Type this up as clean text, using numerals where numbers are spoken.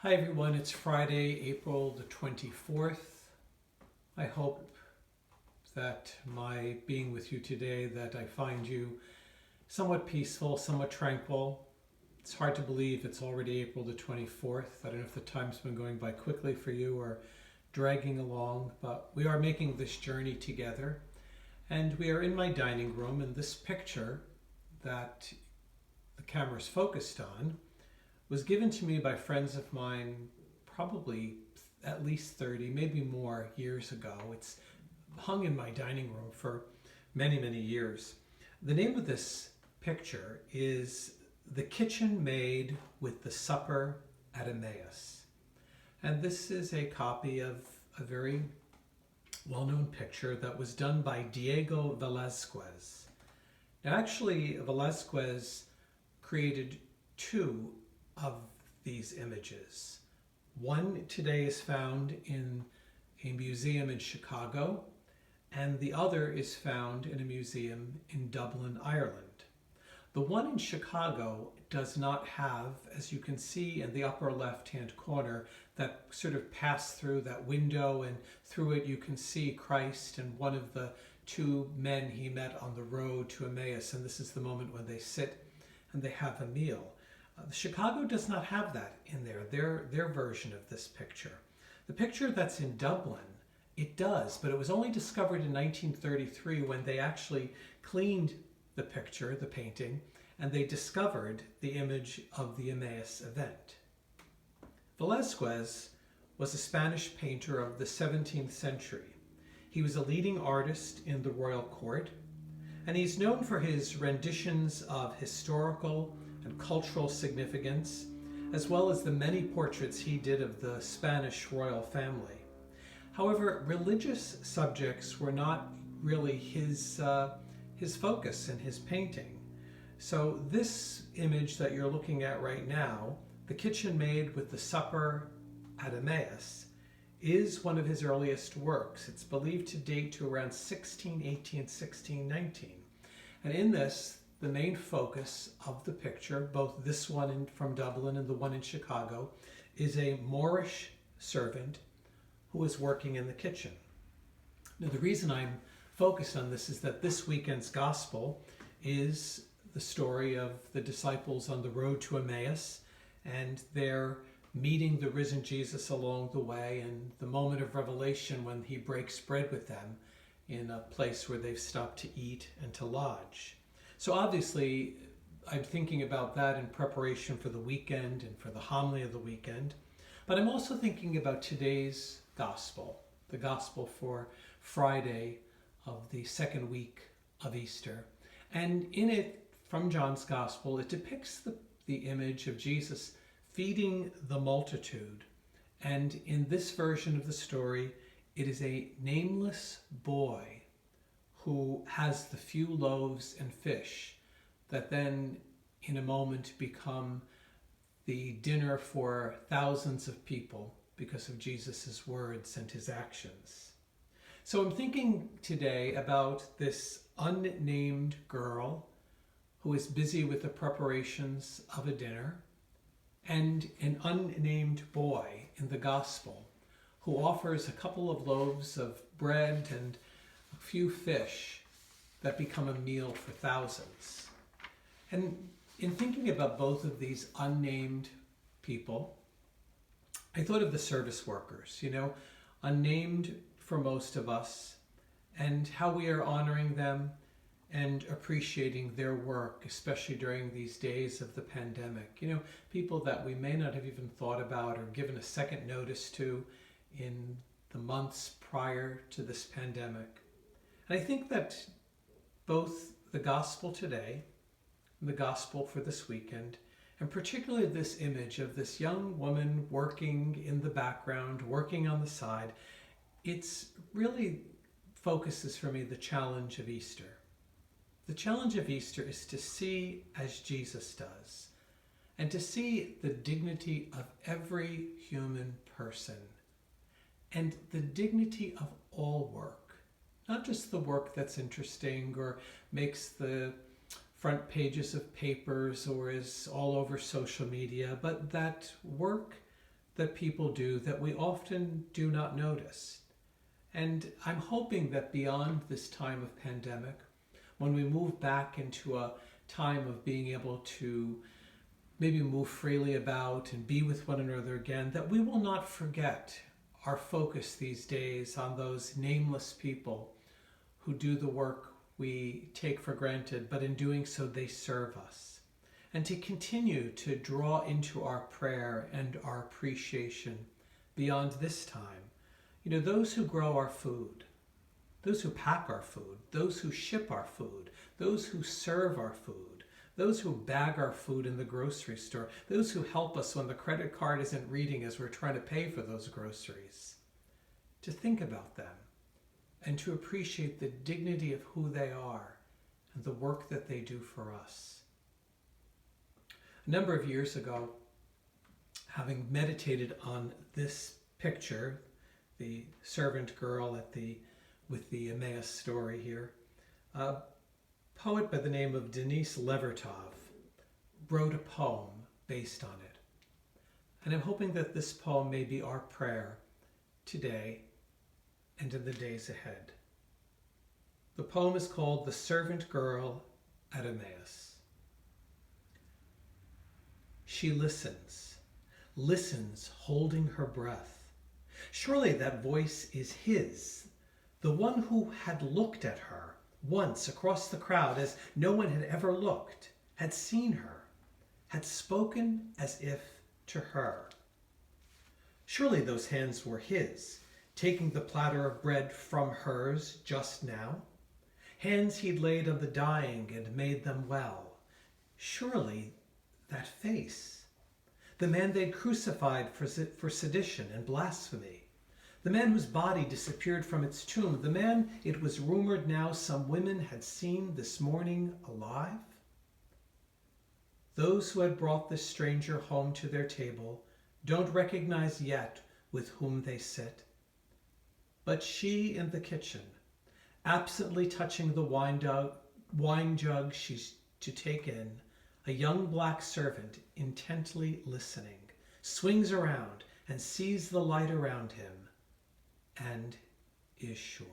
Hi everyone, it's Friday, April the 24th. I hope that my being with you today, that I find you somewhat peaceful, somewhat tranquil. It's hard to believe it's already April the 24th. I don't know if the time's been going by quickly for you or dragging along, but we are making this journey together. And we are in my dining room, and this picture that the camera's focused on was given to me by friends of mine probably at least 30, maybe more years ago. It's hung in my dining room for many, many years. The name of this picture is The Kitchen Maid with the Supper at Emmaus. And this is a copy of a very well-known picture that was done by Diego Velázquez. Now actually, Velázquez created two of these images. One today is found in a museum in Chicago, and the other is found in a museum in Dublin, Ireland. The one in Chicago does not have, as you can see in the upper left-hand corner, that sort of pass through that window, and through it you can see Christ and one of the two men he met on the road to Emmaus, and this is the moment when they sit and they have a meal. Chicago does not have that in there, their version of this picture. The picture that's in Dublin, it does, but it was only discovered in 1933 when they actually cleaned the picture, the painting, and they discovered the image of the Emmaus event. Velázquez was a Spanish painter of the 17th century. He was a leading artist in the royal court, and he's known for his renditions of historical and cultural significance, as well as the many portraits he did of the Spanish royal family. However, religious subjects were not really his focus in his painting. So this image that you're looking at right now, The Kitchen Maid with the Supper at Emmaus, is one of his earliest works. It's believed to date to around 1618, 1619. And in this, the main focus of the picture, both this one from Dublin and the one in Chicago, is a Moorish servant who is working in the kitchen. Now, the reason I'm focused on this is that this weekend's gospel is the story of the disciples on the road to Emmaus, and they're meeting the risen Jesus along the way, and the moment of revelation when he breaks bread with them in a place where they've stopped to eat and to lodge. So obviously, I'm thinking about that in preparation for the weekend and for the homily of the weekend. But I'm also thinking about today's gospel, the gospel for Friday of the second week of Easter. And in it, from John's gospel, it depicts the image of Jesus feeding the multitude. And in this version of the story, it is a nameless boy who has the few loaves and fish that then in a moment become the dinner for thousands of people because of Jesus' words and his actions. So I'm thinking today about this unnamed girl who is busy with the preparations of a dinner, and an unnamed boy in the gospel who offers a couple of loaves of bread and a few fish that become a meal for thousands. And in thinking about both of these unnamed people, I thought of the service workers, unnamed for most of us, and how we are honoring them and appreciating their work, especially during these days of the pandemic. People that we may not have even thought about or given a second notice to in the months prior to this pandemic. And I think that both the gospel today and the gospel for this weekend, and particularly this image of this young woman working in the background, working on the side, it's really focuses for me the challenge of Easter. The challenge of Easter is to see as Jesus does, and to see the dignity of every human person, and the dignity of all work, not just the work that's interesting or makes the front pages of papers or is all over social media, but that work that people do that we often do not notice. And I'm hoping that beyond this time of pandemic, when we move back into a time of being able to maybe move freely about and be with one another again, that we will not forget our focus these days on those nameless people who do the work we take for granted, but in doing so they serve us. And to continue to draw into our prayer and our appreciation beyond this time, those who grow our food, those who pack our food, those who ship our food, those who serve our food, those who bag our food in the grocery store, those who help us when the credit card isn't reading as we're trying to pay for those groceries. To think about them and to appreciate the dignity of who they are and the work that they do for us. A number of years ago, having meditated on this picture, the servant girl with the Emmaus story here, a poet by the name of Denis Levertov wrote a poem based on it. And I'm hoping that this poem may be our prayer today and in the days ahead. The poem is called The Servant Girl at Emmaus. She listens holding her breath. Surely that voice is his, the one who had looked at her once across the crowd as no one had ever looked, had seen her, had spoken as if to her. Surely those hands were his, taking the platter of bread from hers just now. Hands he'd laid on the dying and made them well. Surely that face, the man they'd crucified for sedition and blasphemy, the man whose body disappeared from its tomb, the man it was rumored now some women had seen this morning alive. Those who had brought this stranger home to their table don't recognize yet with whom they sit. But she in the kitchen, absently touching the wine jug she's to take in, a young black servant intently listening, swings around and sees the light around him and is sure.